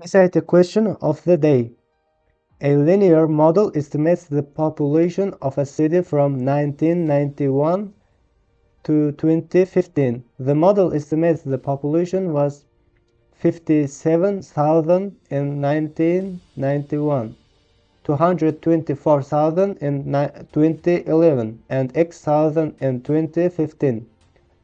Recite question of the day. A linear model estimates the population of a city from 1991 to 2015. The model estimates the population was 57,000 in 1991, 224,000 in 2011, and X thousand in 2015.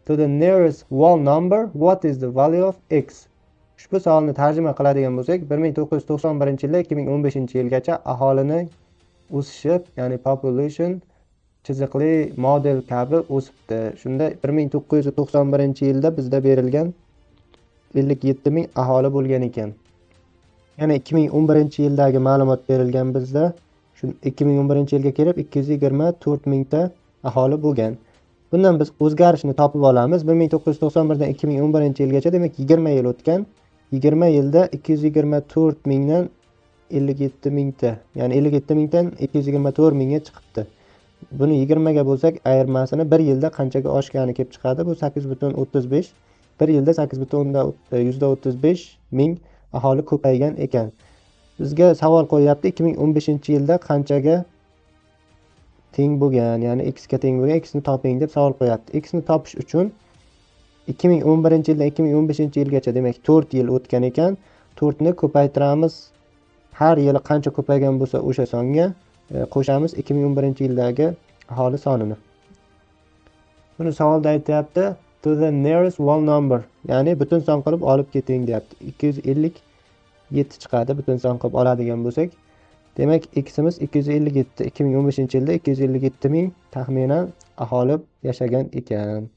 To the nearest whole number, what is the value of X? Ushbu savolni tarjima qiladigan bo'lsak, 1991-yildan 2015-yilgacha aholining o'sishi, ya'ni population chiziqli model kabi o'sibdi. Shunda 1991-yilda bizda berilgan 57 ming aholi bo'lgan ekan. Ya'ni 2011-yildagi ma'lumot berilgan bizda. Shu 2011-yilga kelib 224 mingta aholi bo'lgan. Bundan biz o'zgarishni topib olamiz. 1991 dan 2011-yilgacha, demak 20 yil o'tgan. 20 yilda 224 mingdan 57 mingta, ya'ni 57 mingdan 224 mingga chiqibdi. Buni 20 ga bo'lsak, ayirmasini 1 yilda qanchaga oshgani kelib chiqadi? Bu 8.35. 1 yilda 8.35 ming aholi ko'paygan ekan. Bizga savol qo'yapti, 2015-yilda qanchaga teng bo'lgan, ya'ni x ga teng bo'lgan, x ni toping deb savol qo'yapti. X ni topish uchun 2011-yildan 2015-yilgacha, demak 4 yil o'tgan ekan. 4 ni ko'paytiramiz. Har yili qancha ko'paygan bo'lsa, o'sha songa qo'shamiz 2011-yildagi aholi sonini. Buni savolda aytayapti, to the nearest whole number, ya'ni butun son qilib olib keting deyapti. 257 chiqadi butun son qilib oladigan bo'lsak. Demak, x'imiz 257, 2015-yilda 257 ming taxminan aholi yashagan ekan.